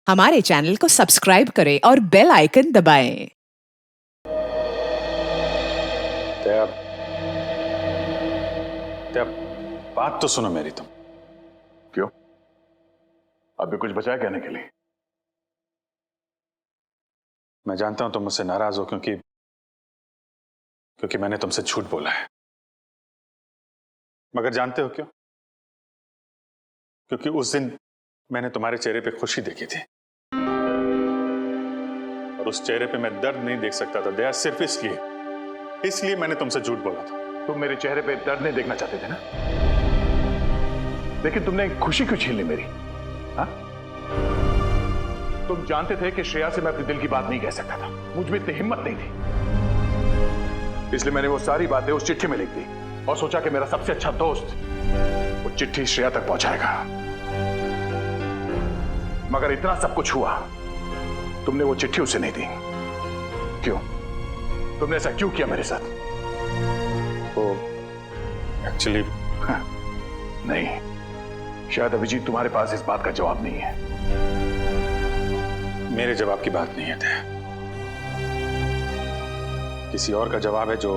हमारे चैनल को सब्सक्राइब करें और बेल आइकन दबाएं। तब बात तो सुनो मेरी तुम। क्यों? अभी कुछ बचा है कहने के लिए? मैं जानता हूं तुम मुझसे नाराज हो क्योंकि मैंने तुमसे झूठ बोला है। मगर जानते हो क्यों? क्योंकि उस दिन मैंने तुम्हारे चेहरे पे खुशी देखी थी और उस चेहरे पे मैं दर्द नहीं देख सकता था दया, सिर्फ इसलिए मैंने तुमसे झूठ बोला था। तुम मेरे चेहरे पे दर्द नहीं देखना चाहते थे ना, लेकिन तुमने खुशी क्यों छीन ली मेरी? हाँ? तुम जानते थे कि श्रेया से मैं अपने दिल की बात नहीं कह सकता था, मुझ में इतनी हिम्मत नहीं थी, इसलिए मैंने वो सारी बातें उस चिट्ठी में लिख दी और सोचा कि मेरा सबसे अच्छा दोस्त वो चिट्ठी श्रेया तक पहुंचाएगा। मगर इतना सब कुछ हुआ, तुमने वो चिट्ठी उसे नहीं दी। क्यों? तुमने ऐसा क्यों किया मेरे साथ? वो एक्चुअली नहीं, शायद अभिजीत तुम्हारे पास इस बात का जवाब नहीं है। मेरे जवाब की बात नहीं है दया, किसी और का जवाब है जो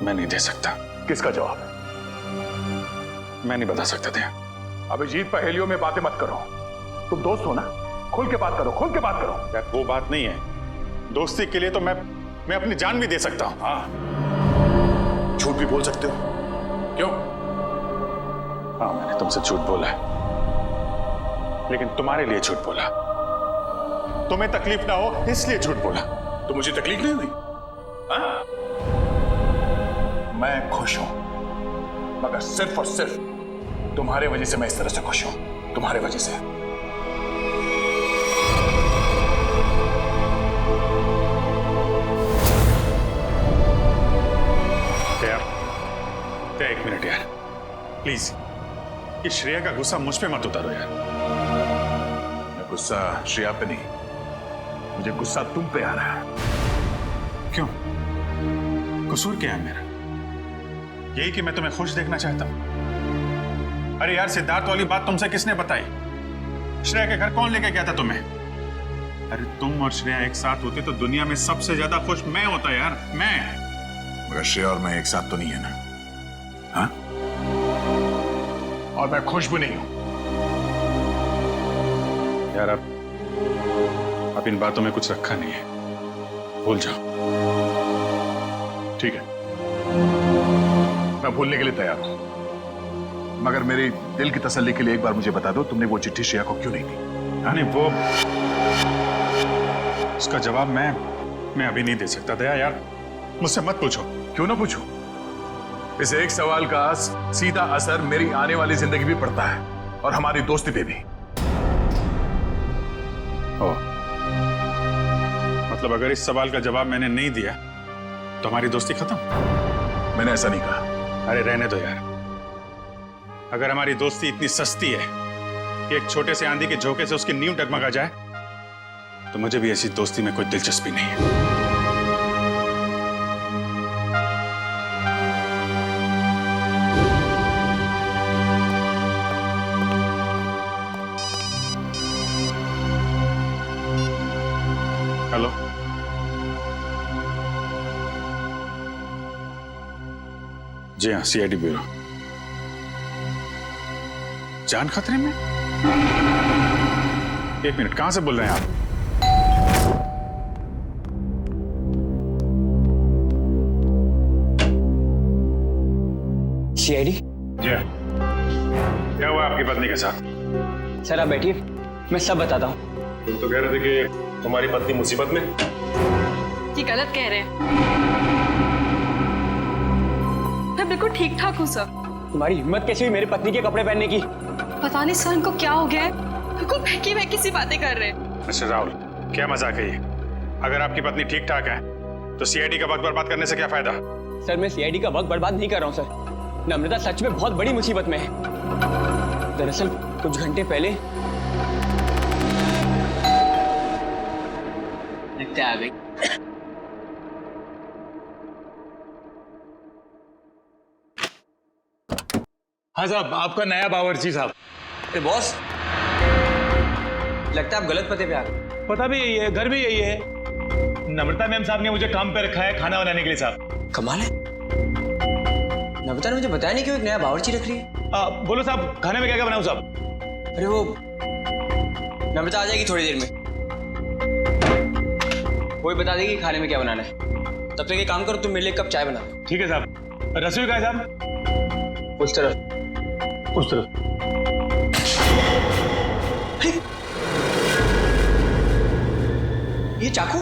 मैं नहीं दे सकता। किसका जवाब? मैं नहीं बता सकता दया। अभिजीत, पहेलियों में बातें मत करो, तुम दोस्त हो ना, खुल के बात करो, खुल के बात करो। यार वो बात नहीं है, दोस्ती के लिए तो मैं अपनी जान भी दे सकता हूं। हाँ, झूठ भी बोल सकते हो। क्यों? हाँ, मैंने तुमसे झूठ बोला है, लेकिन तुम्हारे लिए झूठ बोला, तुम्हें तकलीफ ना हो इसलिए झूठ बोला। तो मुझे तकलीफ नहीं हुई? हाँ? मैं खुश हूं, मगर सिर्फ और सिर्फ तुम्हारे वजह से मैं इस तरह से खुश हूं, तुम्हारे वजह से। एक मिनट यार, प्लीज, ये श्रेया का गुस्सा मुझ पे मत उतारो यार। मैं गुस्सा श्रेया पे नहीं, मुझे गुस्सा तुम पे आ रहा है। क्यों? कसूर क्या है मेरा? यही कि मैं तुम्हें खुश देखना चाहता हूं। अरे यार, सिद्धार्थ वाली बात तुमसे किसने बताई? श्रेया के घर कौन लेके गया था तुम्हें? अरे तुम और श्रेया एक साथ होते तो दुनिया में सबसे ज्यादा खुश मैं होता यार, मैं। मगर श्रेया और मैं एक साथ तो नहीं है ना? हाँ? और मैं खुश भी नहीं हूं यार। अब इन बातों में कुछ रखा नहीं है, भूल जाओ। ठीक है, मैं भूलने के लिए तैयार हूं, मगर मेरे दिल की तसल्ली के लिए एक बार मुझे बता दो, तुमने वो चिट्ठी श्रेया को क्यों नहीं दी? नहीं, वो उसका जवाब मैं अभी नहीं दे सकता दया यार, मुझसे मत पूछो। क्यों ना पूछूं? इस एक सवाल का सीधा असर मेरी आने वाली जिंदगी भी पड़ता है और हमारी दोस्ती पे भी। मतलब अगर इस सवाल का जवाब मैंने नहीं दिया तो हमारी दोस्ती खत्म? मैंने ऐसा नहीं कहा। अरे रहने दो यार, अगर हमारी दोस्ती इतनी सस्ती है कि एक छोटे से आंधी के झोंके से उसकी नींव डगमगा जाए, तो मुझे भी ऐसी दोस्ती में कोई दिलचस्पी नहीं है। हेलो, जी हाँ, सीआईडी ब्यूरो। जान खतरे में? एक मिनट, कहां से बोल रहे हैं आप? सीआईडी? जी हाँ। क्या हुआ आपकी पत्नी के साथ? सर आप बैठिए, मैं सब बताता हूँ। तुम तो कह रहे थे कि तुम्हारी पत्नी मुसीबत में। ये गलत कह रहे हैं, मैं बिल्कुल ठीक ठाक हूँ सर। तुम्हारी हिम्मत कैसे हुई मेरी पत्नी के कपड़े पहनने की? पता नहीं सर इनको क्या हो गया है, बिल्कुल बहकी बहकी सी बातें कर रहे हैं। मिस्टर राहुल, क्या मजाक है ये? अगर आपकी पत्नी ठीक ठाक है तो सीआईडी का वक्त बर्बाद करने से क्या फायदा? सर मैं सीआईडी का वक्त बर्बाद नहीं कर रहा हूँ सर, नम्रता सच में बहुत बड़ी मुसीबत में है। दरअसल कुछ घंटे पहले आ गई। हाँ साहब, आपका नया बावर्ची साहब। बॉस, लगता है आप गलत पते पे आ गए। पता भी यही है, घर भी यही है। नम्रता मैम साहब ने मुझे काम पे रखा है खाना बनाने के लिए साहब। कमाल है, नम्रता ने मुझे बताया नहीं कि वो एक नया बावर्ची रख रही है। बोलो साहब, खाने में क्या क्या बनाऊं साहब? अरे वो नम्रता आ जाएगी थोड़ी देर में, वो ही बता देगी खाने में क्या बनाना है। तब तक एक काम करो, तुम मेरे लिए एक कप चाय बना दो। ठीक है साहब। रसोई कहाँ है साहब? उस तरफ। उस तरफ। ये चाकू?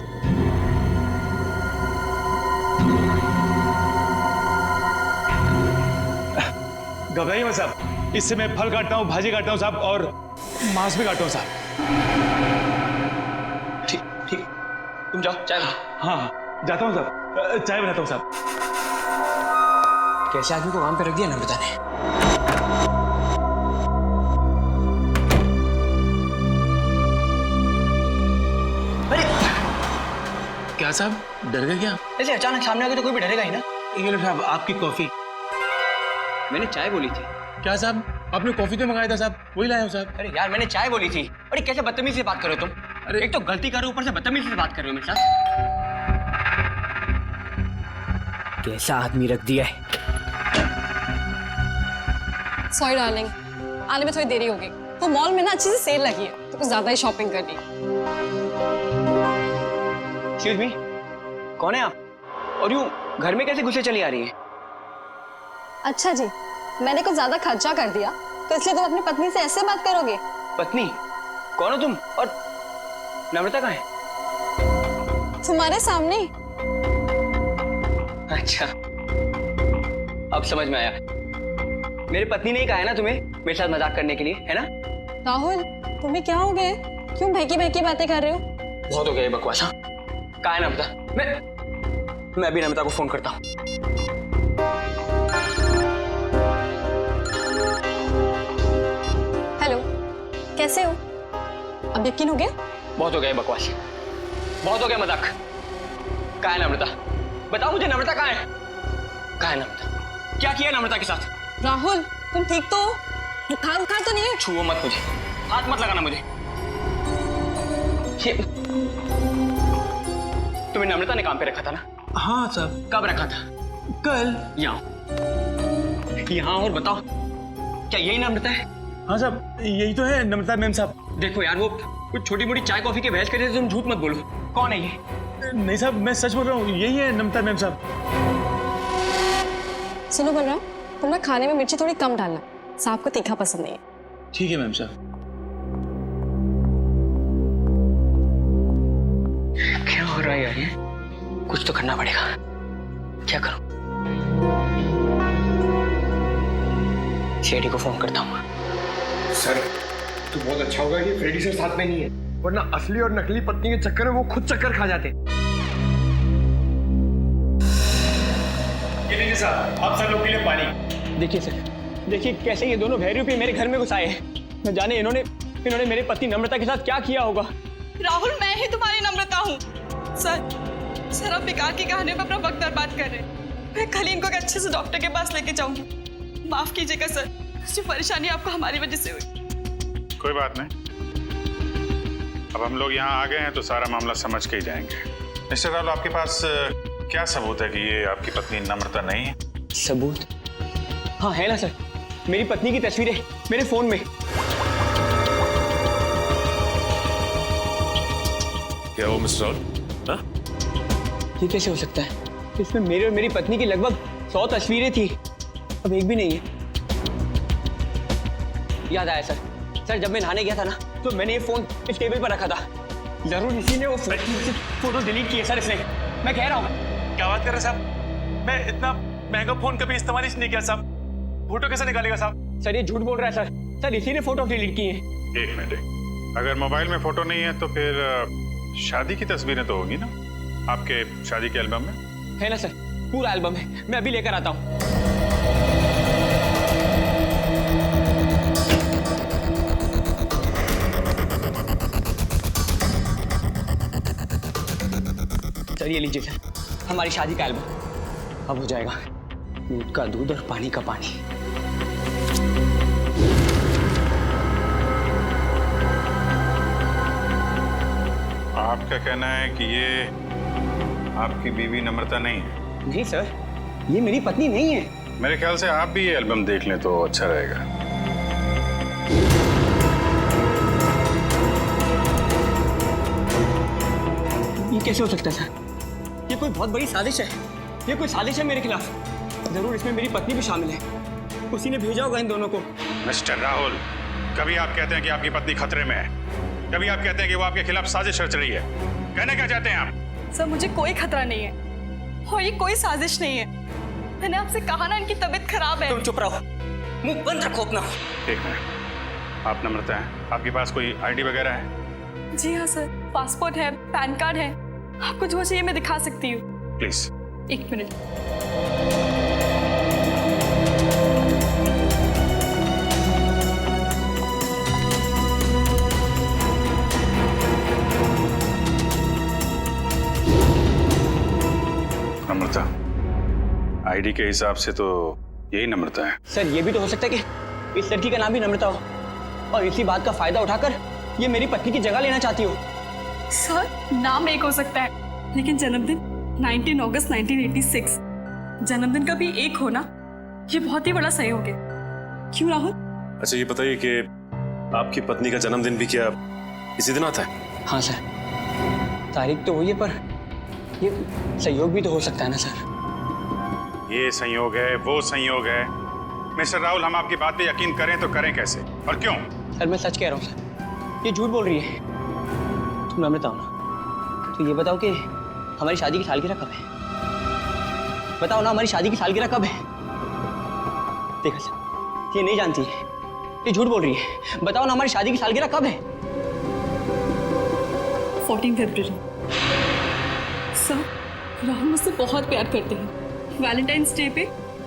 घबराइए मत साहब, इससे मैं फल काटता हूँ, भाजी काटता हूँ साहब, और मांस भी काटता हूँ साहब। ठीक ठीक, तुम जाओ चाय बना। हाँ जाता हूँ साहब, चाय बनाता हूँ साहब। कैसे आदमी को काम पे रख दिया नम्रता ने। अरे क्या साहब, डर गए क्या? ऐसे अचानक सामने आ गए तो कोई भी डरेगा ही ना। ये लो साहब आपकी कॉफी। मैंने चाय बोली थी। क्या साहब, आपने कॉफी तो मंगाया था साहब, वही लाया हूँ साहब। अरे यार मैंने चाय बोली थी। अरे कैसे बदतमीजी से बात कर रहे हो तुम? अरे एक तो गलती कर रहे हो, ऊपर से बदतमीजी से बात कर रहे हो मेरे साथ। कैसा आदमी रख दिया है। सॉरी डार्लिंग, आने में थोड़ी देरी हो गई। तो मॉल में ना अच्छी सी सेल लगी है तो कुछ ज्यादा ही शॉपिंग कर ली। एक्सक्यूज मी, कौन है आप? और यूं घर में कैसे घुसे चली आ रही है? अच्छा जी, मैंने कुछ ज्यादा खर्चा कर दिया तो इसलिए तुम अपनी पत्नी से ऐसे बात करोगे? पत्नी? कौन हो तुम? और नम्रता कहाँ है? तुम्हारे सामने। अच्छा, अब समझ में आया। मेरी पत्नी ने ही कहा है ना तुम्हें मेरे साथ मजाक करने के लिए, है ना? राहुल, तुम्हें क्या हो गया? क्यों बहकी बहकी बातें कर रहे हो? बहुत हो गया ये बकवास। हाँ, कहाँ है नम्रता? मैं अभी नम्रता को फोन करता हूँ। हेलो, कैसे हो? अब यकीन हो गया? बहुत हो गया ये बकवास, बहुत हो गया मजाक। कहाँ है नम्रता? बताओ मुझे, नम्रता कहाँ है? कहाँ है नम्रता? क्या किया नम्रता के साथ? राहुल, तुम ठीक तो हो? बुखार बुखार तो नहीं है? छुओ मत मुझे, हाथ मत लगाना मुझे। तुम्हें नम्रता ने काम पे रखा था ना? हाँ साहब। कब रखा था? कल। यहाँ और बताओ, क्या यही नम्रता है? हाँ साहब, यही तो है नम्रता मैम साहब। देखो यार, वो कुछ छोटी मोटी चाय कॉफी के बहस कर रहे थे, तुम झूठ मत बोलो। कौन है ये? नहीं साहब, मैं सच बोल रहा हूँ, यही है नम्रता मैम साहब। सुनो बलराम, तुम ना खाने में मिर्ची थोड़ी कम डालना, साहब को तीखा पसंद नहीं है। ठीक है मैम साहब। क्या हो रहा है यार? ये कुछ तो करना पड़ेगा। क्या करूं? शेडी को फोन करता हूँ। सर, तो बहुत अच्छा होगा कि फ्रेडी सर साथ में नहीं है, वरना असली और नकली पत्नी के चक्कर में वो खुद चक्कर खा जाते। ये लीजिए साहब, आप सब लोग के लिए पानी। देखिए सर, देखिए कैसे ये दोनों भैरूपी मेरे घर में घुस आए हैं। न जाने इन्होंने मेरी पत्नी नम्रता के साथ क्या किया होगा। राहुल, मैं ही तुम्हारी नम्रता हूँ। सर आप बेकार की कहानियों में अपना वक्त बर्बाद कर रहे हैं। मैं कल ही इनको एक अच्छे से डॉक्टर के पास लेके जाऊंगी। माफ कीजिएगा सर, जो परेशानी आपको हमारी वजह से हुई। कोई बात नहीं, अब हम लोग यहाँ आ गए हैं तो सारा मामला समझ के ही जाएंगे। मिस्टर राहुल, आपके पास क्या सबूत है कि ये आपकी पत्नी नम्रता नहीं है? सबूत? हाँ है ना सर, मेरी पत्नी की तस्वीरें मेरे फोन में। क्या वो मिस्टर राहुल? हाँ? ये कैसे हो सकता है? इसमें मेरे और मेरी पत्नी की लगभग 100 तस्वीरें थी, अब एक भी नहीं है। याद आया सर, जब मैं नहाने गया था ना, तो मैंने ये फोन इस टेबल पर रखा था। जरूर इसी ने वो फोटो डिलीट की है सर, इसने। मैं कह रहा हूँ। क्या बात कर रहे हैं साहब? मैं इतना महंगा फोन कभी इस्तेमाल ही नहीं किया साहब। फोटो कैसे निकालेगा साहब? सर ये झूठ बोल रहा है सर, इसी ने फोटो डिलीट की है। एक मिनट, अगर मोबाइल में फोटो नहीं है तो फिर शादी की तस्वीरें तो होगी ना आपके शादी के एल्बम में? है ना सर, पूरा एल्बम है, मैं अभी लेकर आता हूँ। सर ये लीजिए सर, हमारी शादी का एल्बम। अब हो जाएगा दूध का दूध और पानी का पानी। आपका कहना है कि ये आपकी बीवी नम्रता नहीं है? जी सर, ये मेरी पत्नी नहीं है। मेरे ख्याल से आप भी ये एल्बम देख लें तो अच्छा रहेगा। ये कैसे हो सकता है सर? ये कोई बहुत बड़ी साजिश है। ये कोई साजिश है मेरे खिलाफ। जरूर इसमें मेरी पत्नी भी शामिल है। उसी ने भेजा होगा इन दोनों को। मिस्टर राहुल, कभी आप कहते हैं कि आपकी पत्नी खतरे में है, कभी आप कहते हैं कि वो आपके खिलाफ साजिश रच रही है। कहना क्या चाहते हैं आप? सर मुझे कोई खतरा नहीं है और ये कोई साजिश नहीं है। मैंने आपसे कहा ना इनकी तबीयत खराब है। तुम चुप रहो, मुंह बंद रखो अपना। एक मिनट, आप नम्रता हैं, आपके पास कोई आईडी वगैरह है? जी हाँ सर, पासपोर्ट है, पैन कार्ड है। आपको जो चाहिए मैं दिखा सकती हूँ। प्लीज। एक मिनट। नम्रता, आईडी के हिसाब से तो यही नम्रता है। सर ये भी तो हो सकता है कि इस लड़की का नाम भी नम्रता हो और इसी बात का फायदा उठाकर ये मेरी पत्नी की जगह लेना चाहती हो। सर नाम एक हो सकता है लेकिन जन्मदिन 19 अगस्त 1986। जन्मदिन का भी एक होना ये बहुत ही बड़ा सहयोग है। क्यों राहुल? अच्छा ये बताइए कि आपकी पत्नी का जन्मदिन भी क्या इसी दिन आता है? हाँ सर, तारीख तो वही है पर ये सहयोग भी तो हो सकता है ना सर। ये संयोग है, वो संयोग है। मिस्टर राहुल, हम आपकी बात पे यकीन करें तो करें कैसे और क्यों? सर मैं सच कह रहा हूँ सर, ये झूठ बोल रही है। तुम नम्रता हो ना, तो ये बताओ कि हमारी शादी की सालगिरह कब है? बताओ ना, हमारी शादी की सालगिरह कब है? देखा सर, ये नहीं जानती है, ये झूठ बोल रही है। बताओ ना, हमारी शादी की सालगिरह कब है? 14 फरवरी। सर राहुल मुझसे बहुत प्यार करते हैं। वैलेंटाइंस डे पे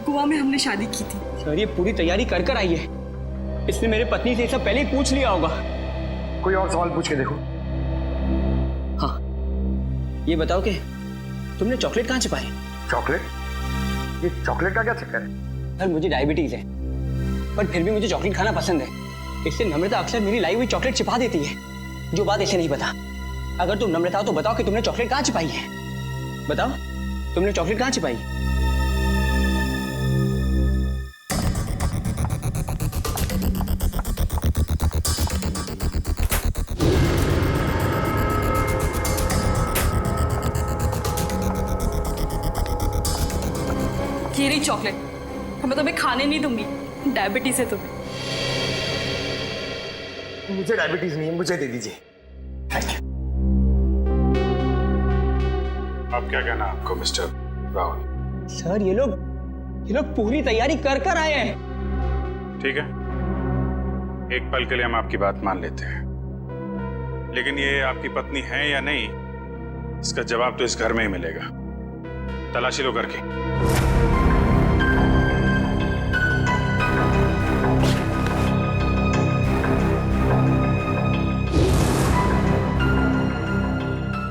गोवा में हमने शादी की थी। सर ये पूरी तैयारी कर कर आई है। इसने मेरे पत्नी से सब पहले ही पूछ लिया होगा। कोई और सवाल पूछ के देखो। हाँ, ये बताओ कि तुमने चॉकलेट कहाँ छिपाई? चॉकलेट? ये चॉकलेट का क्या चक्कर है? सर मुझे डायबिटीज है पर फिर भी मुझे चॉकलेट खाना पसंद है। इससे नम्रता अक्सर मेरी लाई हुई चॉकलेट छिपा देती है, जो बात इसे नहीं पता। अगर तुम नम्रता हो तो बताओ कि तुमने चॉकलेट कहाँ छिपाई है? बताओ, तुमने चॉकलेट कहाँ छिपाई? ये रही चॉकलेट। मैं तुम्हें खाने नहीं दूंगी, डायबिटीज है तुम्हें। मुझे डायबिटीज नहीं है, मुझे दे दीजिए। Thank you. अब क्या कहना आपको मिस्टर राहुल? सर ये लोग पूरी तैयारी कर कर आए हैं। ठीक है, एक पल के लिए हम आपकी बात मान लेते हैं, लेकिन ये आपकी पत्नी है या नहीं, इसका जवाब तो इस घर में ही मिलेगा। तलाशी लो करके।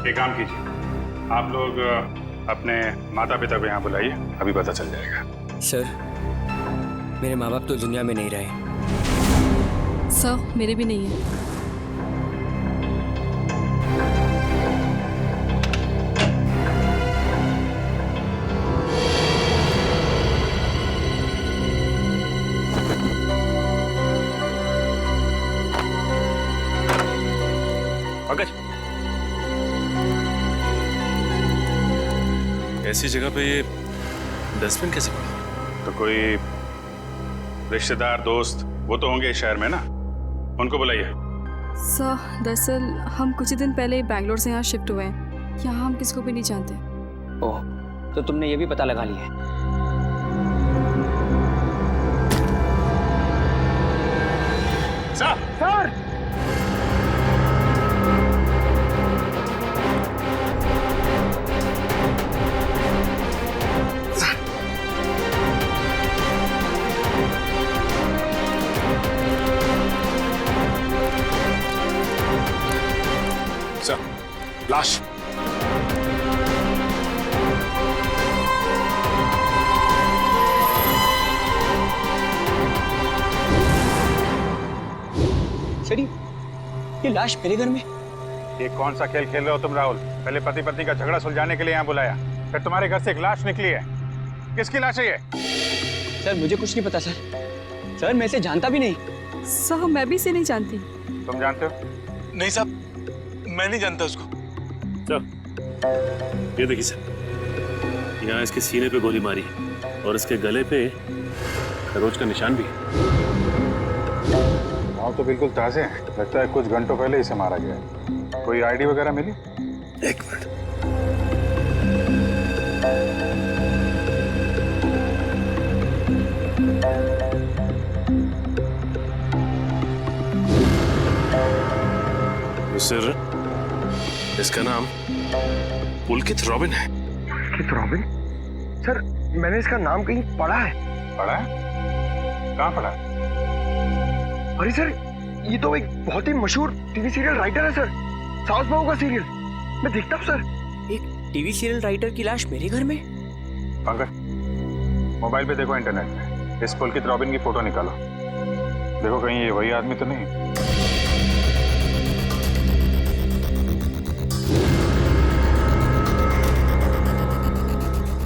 एक काम कीजिए, आप लोग अपने माता पिता को यहाँ बुलाइए, अभी पता चल जाएगा। सर मेरे माँ बाप तो दुनिया में नहीं रहे। सर मेरे भी नहीं है। पंकज, ऐसी जगह पे ये डस्टबिन कैसे पड़ा? तो कोई रिश्तेदार दोस्त वो तो होंगे इस शहर में ना, उनको बुलाइए। सर दरअसल हम कुछ ही दिन पहले बैंगलोर से यहाँ शिफ्ट हुए हैं। यहाँ हम किसी को भी नहीं जानते। ओह, तो तुमने ये भी पता लगा लिया है? सर! सर, लाश। सर ये लाश मेरे घर में ये कौन सा खेल खेल रहे हो तुम राहुल? पहले पति पत्नी का झगड़ा सुलझाने के लिए यहाँ बुलाया, फिर तुम्हारे घर से एक लाश निकली है। किसकी लाश है ये? सर मुझे कुछ नहीं पता सर। सर मैं इसे जानता भी नहीं। सर मैं भी इसे नहीं जानती। तुम जानते हो? नहीं साहब, मैं नहीं जानता उसको। चल, ये देखिए सर, यहाँ इसके सीने पे गोली मारी और इसके गले पे खरोच का निशान भी है। हाँ तो बिल्कुल ताजे हैं, लगता है कुछ घंटों पहले इसे मारा गया है। कोई आईडी वगैरह मिली? एक मिनट। सर, इसका नाम पुलकित रॉबिन है। पुलकित रॉबिन? सर मैंने इसका नाम कहीं पढ़ा है। पढ़ा है? कहाँ पढ़ा? अरे सर ये तो एक बहुत ही मशहूर टीवी सीरियल राइटर है सर, साउथ बहू का सीरियल। मैं देखता हूँ सर। एक टीवी सीरियल राइटर की लाश मेरे घर में? पंकज, मोबाइल पे देखो, इंटरनेट पे इस पुलकित रॉबिन की फोटो निकालो, देखो कहीं ये वही आदमी तो नहीं।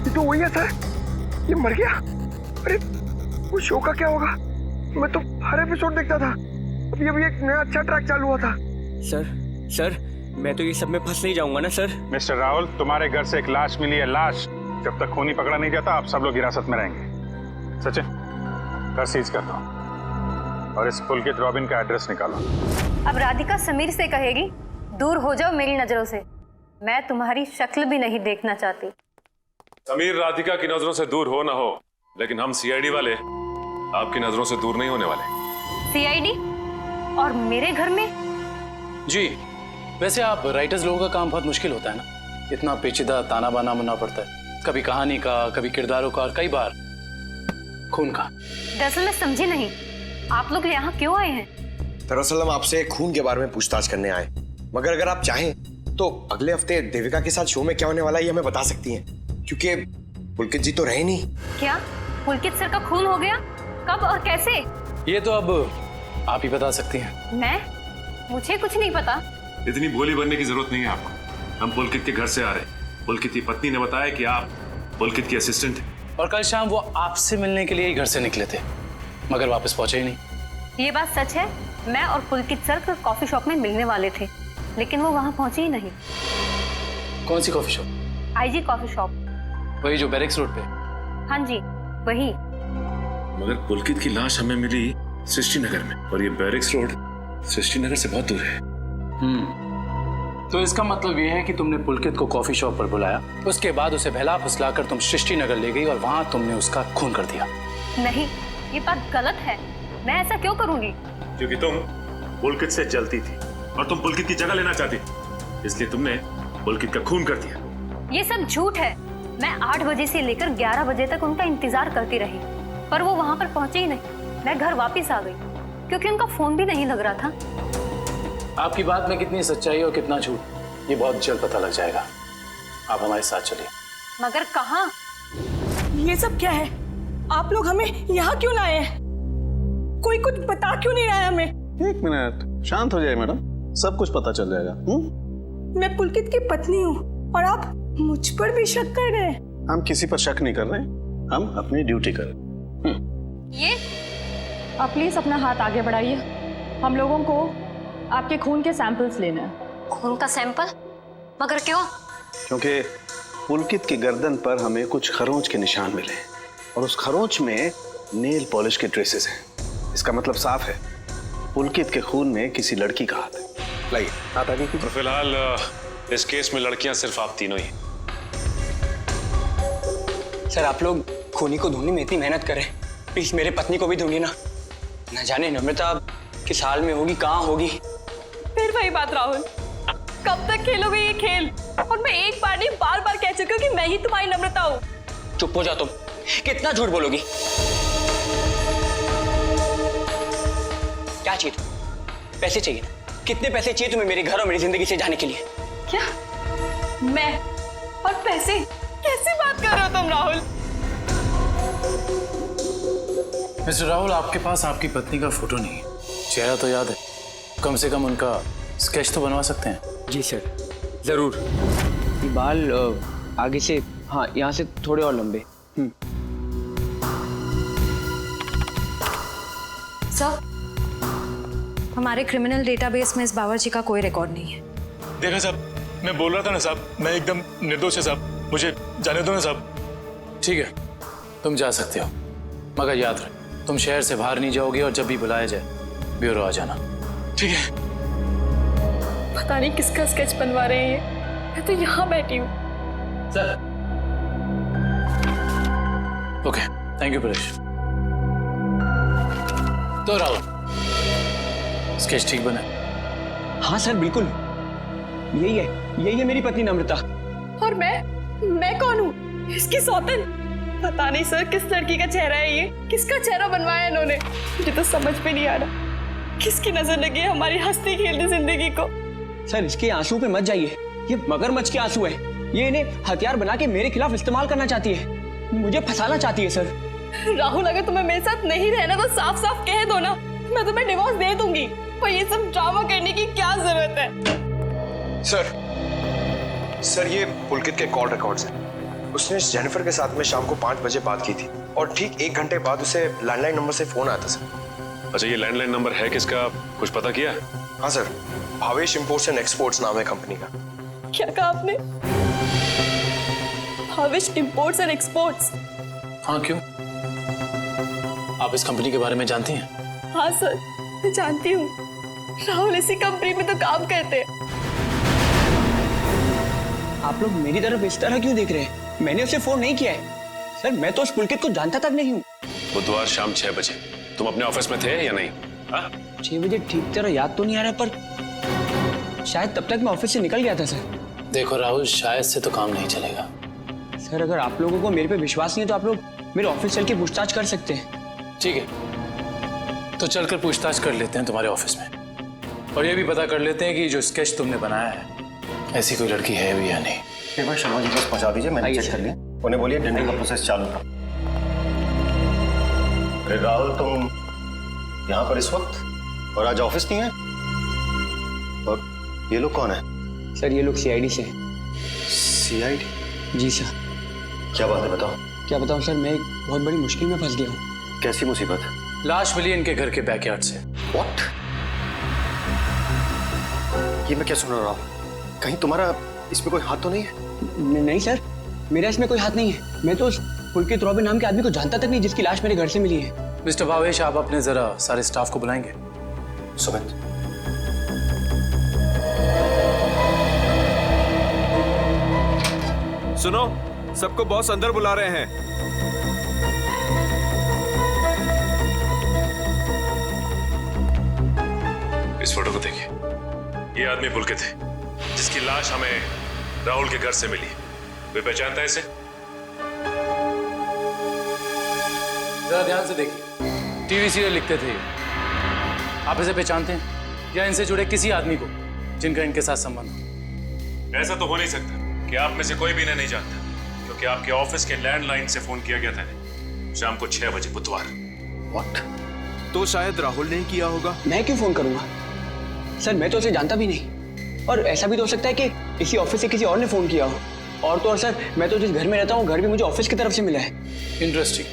ये तो वही है सर, ये मर गया। अरे वो शो का क्या होगा? मैं तो हर एपिसोड देखता था, अभी अभी एक नया अच्छा ट्रैक चालू हुआ था। सर मैं तो ये सब में फंस नहीं जाऊंगा ना सर? मिस्टर राहुल, तुम्हारे घर से एक लाश मिली है, लाश। जब तक खूनी पकड़ा नहीं जाता आप सब लोग हिरासत में रहेंगे। सचिन, घर सीज कर दो और इस पुलकित रॉबिन का एड्रेस निकालो। अब राधिका समीर से कहेगी दूर हो जाओ मेरी नजरों से, मैं तुम्हारी शक्ल भी नहीं देखना चाहती। समीर राधिका की नजरों से दूर हो ना हो, लेकिन हम सीआईडी वाले आपकी नजरों से दूर नहीं होने वाले। सीआईडी? और मेरे घर में? जी, वैसे आप राइटर्स लोगों का काम बहुत मुश्किल होता है ना, इतना पेचीदा ताना बाना बनना पड़ता है, कभी कहानी का, कभी किरदारों का और कई बार खून का। दरअसल मैं समझी नहीं, आप लोग यहाँ क्यों आए हैं? दरअसल हम आपसे खून के बारे में पूछताछ करने आए, मगर अगर आप चाहें तो अगले हफ्ते देविका के साथ शो में क्या होने वाला है ये हमें बता सकती हैं, क्योंकि पुलकित जी तो रहे नहीं। क्या पुलकित सर का खून हो गया? कब और कैसे? ये तो अब आप ही बता सकती हैं। मैं? मुझे कुछ नहीं पता। इतनी भोली बनने की जरूरत नहीं है आपको, हम पुलकित के घर से आ रहे हैं। पुलकित की पत्नी ने बताया कि आप पुलकित की असिस्टेंट हैं। और कल शाम वो आपसे मिलने के लिए ही घर से निकले थे, मगर वापस पहुंचे ही नहीं। ये बात सच है, मैं और पुलकित सर कॉफी शॉप में मिलने वाले थे, लेकिन वो वहाँ पहुंचे ही नहीं। कौन सी coffee shop? IG coffee shop. वही जो बैरिक्स रोड पे? हाँ जी वही। मगर पुलकित की लाश हमें मिली सृष्टि नगर में, और ये बैरिक्स रोड सृष्टि नगर से बहुत दूर है। तो इसका मतलब ये है कि तुमने पुलकित को कॉफी शॉप पर बुलाया, उसके बाद उसे बहला फुसलाकर तुम सृष्टि नगर ले गई और वहां तुमने उसका खून कर दिया। नहीं, ये बात गलत है, मैं ऐसा क्यों करूंगी? क्योंकि तुम पुलकित से जलती थी और तुम पुलकित की जगह लेना चाहती थी, इसलिए तुमने पुलकित का खून कर दिया। ये सब झूठ है। मैं 8 बजे से लेकर 11 बजे तक उनका इंतजार करती रही, पर वो वहां पर पहुंचे ही नहीं। मैं घर वापस आ गई क्योंकि उनका फोन भी नहीं लग रहा था। आपकी बात में कितनी सच्चाई और कितना झूठ, ये बहुत जल्द पता लग जाएगा। आप हमारे साथ चलिए। मगर कहाँ? ये सब क्या है? आप लोग हमें यहाँ क्यों लाए हैं? कोई कुछ बता क्यों नहीं रहा है हमें? एक मिनट, शांत हो जाए मैडम, सब कुछ पता चल जाएगा। मैं पुलकित की पत्नी हूँ और आप मुझ पर भी शक कर रहे हैं। हम किसी पर शक नहीं कर रहे, हम अपनी ड्यूटी कर रहे। ये आप प्लीज अपना हाथ आगे बढ़ाइए, हम लोगों को आपके खून के सैंपल्स लेना है। खून का सैंपल? मगर क्यों? क्योंकि पुलकित की गर्दन पर हमें कुछ खरोंच के निशान मिले और उस खरोंच में नेल पॉलिश के ट्रेसेस हैं। इसका मतलब साफ है, पुलकित के खून में किसी लड़की का हाथ है। लाइए हाथ आगे कीजिए। तो फिलहाल इस केस में लड़कियां सिर्फ आप तीनों ही। सर आप लोग खूनी को ढूंढने में इतनी मेहनत करें, प्लीज मेरे पत्नी को भी ढूंढिए ना। न जाने नम्रता किस हाल में होगी, कहाँ होगी। फिर वही बात राहुल, कब तक खेलोगे ये खेल? और मैं एक बार नहीं बार बार कह चुकी हूँ कि मैं ही तुम्हारी नम्रता हूँ। चुप हो जा तुम, कितना झूठ बोलोगी? क्या चाहिए तुम्हें? पैसे चाहिए ना? कितने पैसे चाहिए तुम्हें मेरे घर और मेरी जिंदगी से जाने के लिए? क्या? मैं और पैसे? कैसी बात कर रहे हो तुम राहुल? मिस्टर राहुल, आपके पास आपकी पत्नी का फोटो नहीं है, चेहरा तो याद है, कम से कम उनका स्केच तो बनवा सकते हैं। जी सर, जरूर। ये बाल आगे से, हाँ यहाँ से थोड़े और लंबे। सर, हमारे क्रिमिनल डेटाबेस में इस बावर्ची का कोई रिकॉर्ड नहीं है। देखा साहब, मैं बोल रहा था ना साहब, मैं एकदम निर्दोष है साहब, मुझे जाने दो ना साहब। ठीक है, तुम जा सकते हो, मगर याद रख तुम शहर से बाहर नहीं जाओगे और जब भी बुलाया जाए ब्यूरो आ जाना। ठीक है। पता नहीं किसका स्केच बनवा रहे हैं, मैं तो यहाँ बैठी हूँ। Sir. Okay, thank you Paresh. तो राहुल, स्केच ठीक बना? हाँ सर, बिल्कुल यही है मेरी पत्नी नम्रता। और मैं कौन हूँ? इसकी सौतन? पता नहीं सर किस लड़की का चेहरा है ये, किसका चेहरा बनवाया इन्होंने, मुझे तो समझ में नहीं आ रहा। किसकी नजर लगी है हमारी हंसती खेलती जिंदगी को। सर इसके आंसू पे मत जाइए, ये मगरमच्छ के आंसू है। ये इन्हें हथियार बना के मेरे खिलाफ इस्तेमाल करना चाहती है, मुझे फंसाना चाहती है सर। राहुल, अगर तुम्हें मेरे साथ नहीं रहना तो साफ साफ कह दो ना, मैं तुम्हें डिवोर्स दे दूंगी। पर ये सब ड्रामा करने की क्या जरूरत है? सर ये पुलकित के कॉल रिकॉर्ड्स हैं। उसने जेनिफर के साथ में शाम को 5 बजे बात की थी और ठीक 1 घंटे बाद उसे लैंडलाइन नंबर से फोन आया था सर। अच्छा, ये लैंडलाइन नंबर है किसका, कुछ पता किया? हाँ sir, Bhavesh imports and exports नाम है कंपनी का। क्या कहा आपने? Bhavesh imports and exports? हाँ, क्यों? आप इस कंपनी के बारे में जानती हैं? हाँ सर, मैं जानती हूँ। राहुल इसी कंपनी में तो काम करते हैं। आप लोग मेरी तरफ इस तरह क्यों देख रहे हैं? मैंने उसे फोन नहीं किया है सर, मैं तो उस पुलकित को जानता तक नहीं हूँ। बुधवार शाम 6 बजे तुम अपने ऑफिस में थे या नहीं? 6 बजे ठीक तरह याद तो नहीं आ रहा, पर शायद तब तक मैं ऑफिस से निकल गया था सर। देखो राहुल, शायद से तो काम नहीं चलेगा। सर अगर आप लोगों को मेरे पे विश्वास नहीं है तो आप लोग मेरे ऑफिस चल के पूछताछ कर सकते हैं। ठीक है, तो चलकर पूछताछ कर लेते हैं तुम्हारे ऑफिस में, और ये भी पता कर लेते हैं कि जो स्केच तुमने बनाया है ऐसी कोई लड़की है भी या नहीं। एक बार शर्मा जी बस पहुंचा दीजिए, मैंने चेक कर लिया। उन्हें बोलिए टेंडर का प्रोसेस चालू था। अरे राहुल, तुम यहाँ पर इस वक्त और आज ऑफिस नहीं है? और ये लोग कौन है? सर ये लोग सीआईडी से हैं। सीआईडी? जी सर। क्या बात है, बताओ। क्या बताऊं सर, मैं एक बहुत बड़ी मुश्किल में फंस गया हूँ। कैसी मुसीबत? लाश मिली इनके घर के बैकयार्ड से। व्हाट? ये मैं क्या सुन रहा हूँ? कहीं तुम्हारा इसमें कोई हाथ तो नहीं है? नहीं सर, मेरा इसमें कोई हाथ नहीं है। मैं तो उस पुलकित रॉबिन नाम के आदमी को जानता तक नहीं जिसकी लाश मेरे घर से मिली है। मिस्टर भावेश, आप अपने जरा सारे स्टाफ को बुलाएंगे। सुमित, सुनो, सबको बॉस अंदर बुला रहे हैं। इस फोटो को देखिए, ये आदमी पुलकित है जिसकी लाश हमें राहुल के घर से मिली। वे पहचानता है इसे? जरा ध्यान से देखिए, टीवी सीरियल लिखते थे। आप इसे पहचानते हैं या इनसे जुड़े किसी आदमी को जिनका इनके साथ संबंध हो? ऐसा तो हो नहीं सकता कि आप में से कोई भी इन्हें नहीं जानता, क्योंकि आपके ऑफिस के लैंडलाइन से फोन किया गया था शाम को 6 बजे बुधवार। व्हाट? तो शायद राहुल ने किया होगा। मैं क्यों फोन करूंगा सर, मैं तो उसे जानता भी नहीं। और ऐसा भी तो हो सकता है कि इसी ऑफिस से किसी और ने फोन किया हो। और तो और सर, मैं तो जिस घर में रहता हूँ घर भी मुझे ऑफिस की तरफ से मिला है। Interesting,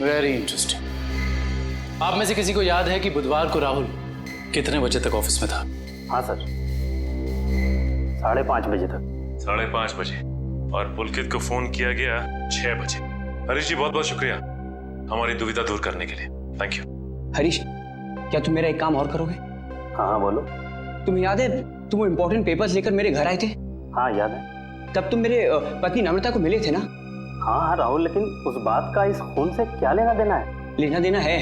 very interesting. आप में से किसी को याद है कि बुधवार को राहुल कितने बजे तक ऑफिस में था? हाँ सर, 5:30 बजे तक। 5:30 बजे, और पुलकित को फोन किया गया 6 बजे। हरीश जी, बहुत बहुत शुक्रिया हमारी दुविधा दूर करने के लिए। Thank you. हरीश, क्या तुम मेरा एक काम और करोगे? हाँ बोलो। तुम्हें याद है तुम वो इम्पोर्टेंट पेपर्स लेकर मेरे घर आए थे? हाँ याद है। तब तुम मेरे पत्नी नम्रता को मिले थे ना? हाँ राहुल, लेकिन उस बात का इस खून से क्या लेना देना है? लेना देना है,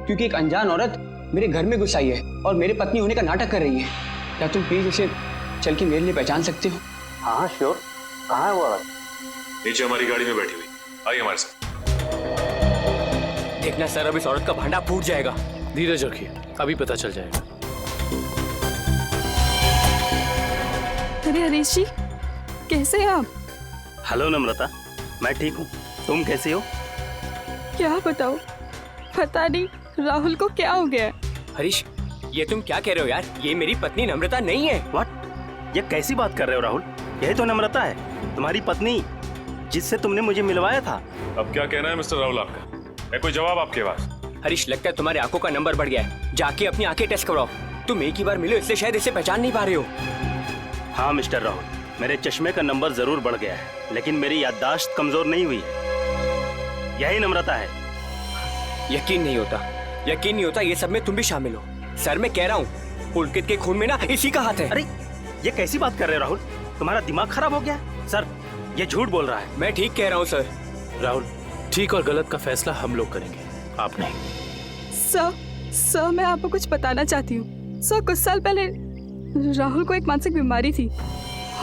क्योंकि एक अनजान औरत मेरे घर में घुस आई है और मेरे पत्नी होने का नाटक कर रही है। क्या तुम प्लीज उसे चल के मेरे लिए पहचान सकते हो? हाँ श्योर। कहाँ है वो औरत? नीचे हमारी गाड़ी में बैठी हुई, आइए हमारे साथ। देखना सर, अब इस औरत का भांडा फूट जाएगा। धीरज रखिए, अभी पता चल जाएगा। अरे हरीश जी, कैसे हैं आप? हेलो नम्रता, मैं ठीक हूँ, तुम कैसी हो? क्या बताओ, पता नहीं राहुल को क्या हो गया है। हरीश, ये तुम क्या कह रहे हो यार? ये मेरी पत्नी नम्रता नहीं है। व्हाट? ये कैसी बात कर रहे हो राहुल? यही तो नम्रता है, तुम्हारी पत्नी, जिससे तुमने मुझे मिलवाया था। अब क्या कहना है मिस्टर राहुल आपका? है कोई जवाब आपके पास? हरीश, लगता है तुम्हारी आंखों का नंबर बढ़ गया है। जाके अपनी आंखें टेस्ट करवाओ। तुम एक ही बार मिलो इसलिए शायद इसे पहचान नहीं पा रहे हो। हाँ मिस्टर राहुल, मेरे चश्मे का नंबर जरूर बढ़ गया है, लेकिन मेरी याददाश्त कमजोर नहीं हुई है। यही नम्रता है। यकीन नहीं होता ये सब में तुम भी शामिल हो। सर, मैं कह रहा हूँ पुलकित के खून में ना इसी का हाथ है। अरे ये कैसी बात कर रहे हो राहुल? तुम्हारा दिमाग खराब हो गया? सर, ये झूठ बोल रहा है। मैं ठीक कह रहा हूँ सर। राहुल, ठीक और गलत का फैसला हम लोग करेंगे, आप नहीं। सर, मैं आपको कुछ बताना चाहती हूँ। सर, कुछ साल पहले राहुल को एक मानसिक बीमारी थी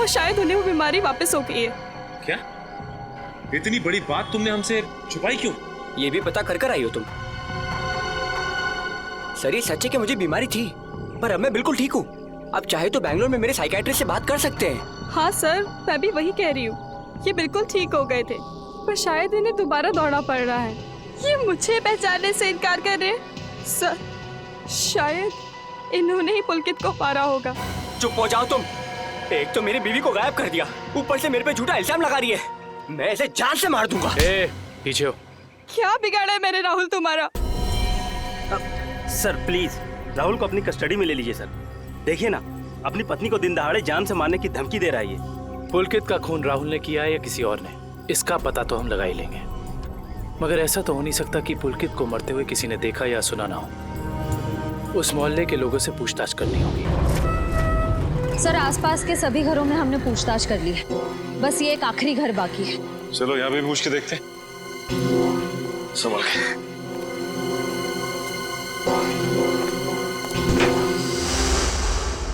और शायद उन्हें वो बीमारी वापस हो गई है। क्या? इतनी बड़ी बात तुमने हमसे छुपाई क्यों? ये भी पता कर आई हो तुम? सर, ये सच है कि मुझे बीमारी थी, पर अब मैं बिल्कुल ठीक हूँ। अब चाहे तो बैंगलोर में मेरे साइकियाट्रिस्ट से बात कर सकते हैं। हाँ सर, मैं भी वही कह रही हूँ। ये बिल्कुल ठीक हो गए थे, पर शायद इन्हें दोबारा दौड़ना पड़ रहा है। ये मुझे पहचानने से इनकार कर रहे हैं। सर, शायद इन्होंने ही पुलकित को मारा होगा। चुप हो जाओ तुम। एक तो मेरी बीवी को गायब कर दिया, ऊपर से मेरे पे झूठा इल्जाम लगा रही है। मैं इसे जान से मार दूंगा। पीछे हो। क्या बिगाड़ा है मैंने राहुल तुम्हारा? सर प्लीज, राहुल को अपनी कस्टडी में ले लीजिए सर। देखिए ना, अपनी पत्नी को दिन दहाड़े जान से मारने की धमकी दे रहा है ये। पुलकित का खून राहुल ने किया है या किसी और ने, इसका पता तो हम लगा ही लेंगे। मगर ऐसा तो हो नहीं सकता कि पुलकित को मरते हुए किसी ने देखा या सुना ना हो। उस मोहल्ले के लोगों से पूछताछ करनी होगी। सर, आसपास के सभी घरों में हमने पूछताछ कर ली है, बस ये एक आखिरी घर बाकी है। चलो यहाँ भी पूछ के देखते हैं। संभल के।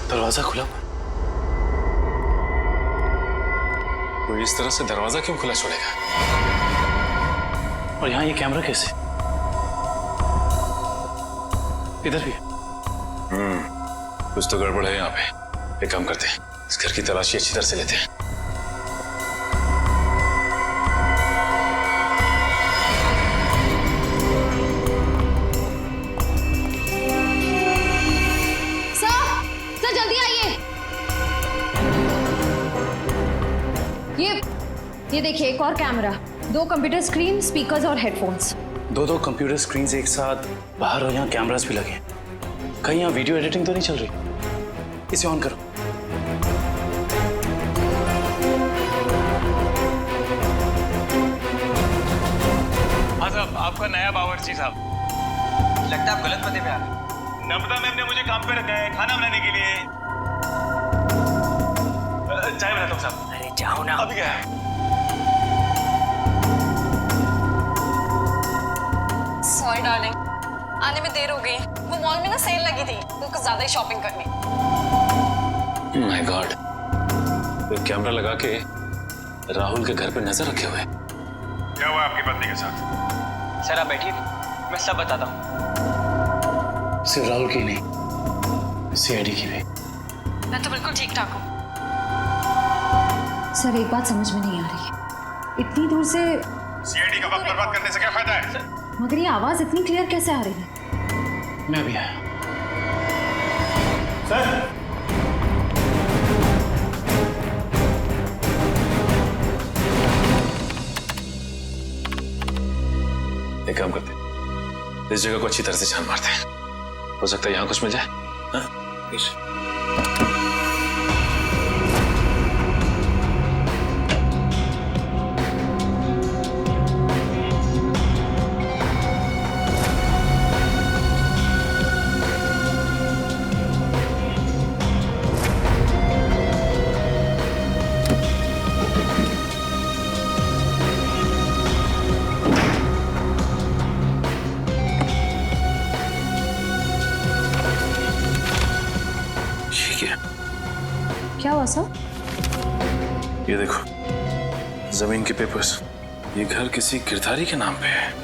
दरवाजा खुला, कोई इस तरह से दरवाजा क्यों खुला छोड़ेगा? और यहाँ ये कैमरा कैसे? इधर भी कुछ तो गड़बड़ है यहाँ पे। एक काम करते हैं, इस घर की तलाशी अच्छी तरह से लेते हैं। सर जल्दी आइए। ये देखिए, एक और कैमरा, 2 कंप्यूटर स्क्रीन, स्पीकर्स और हेडफोन्स। दो कंप्यूटर स्क्रीन एक साथ बाहर, और यहाँ कैमरास भी लगे। कहीं यहाँ वीडियो एडिटिंग तो नहीं चल रही? इसे ऑन करो। हाँ साहब, आपका नया बावर्ची साहब। लगता है आप गलत पते पे आ गए। नम्रता मैम ने मुझे काम पे रखा है खाना बनाने के लिए। चाय बनाता हूँ साहब। अरे जाओ ना। अभी क्या है? सॉरी डार्लिंग, आने में देर हो गई। वो मॉल में ना सेल लगी थी, तो कुछ ज्यादा ही शॉपिंग करनी। माय गॉड, तो कैमरा लगा के राहुल के घर पे नजर रखे हुए। क्या हुआ आपकी पत्नी के साथ? सर आप बैठिए, मैं सब बताता हूँ। सिर्फ राहुल की नहीं, सीआईडी की भी। मैं तो बिल्कुल ठीक ठाक हूँ। सर, एक बात समझ में नहीं आ रही है, इतनी दूर से सीआईडी का वक्त बर्बाद करने से क्या फायदा है? मगर ये आवाज इतनी क्लियर कैसे आ रही है? मैं भी आया। सर, एक काम करते हैं, इस जगह को अच्छी तरह से छान मारते हैं। हो सकता है यहाँ कुछ मिल जाए। हाँ? क्या हुआ सर? ये देखो, जमीन के पेपर्स। ये घर किसी गिरधारी के नाम पे है।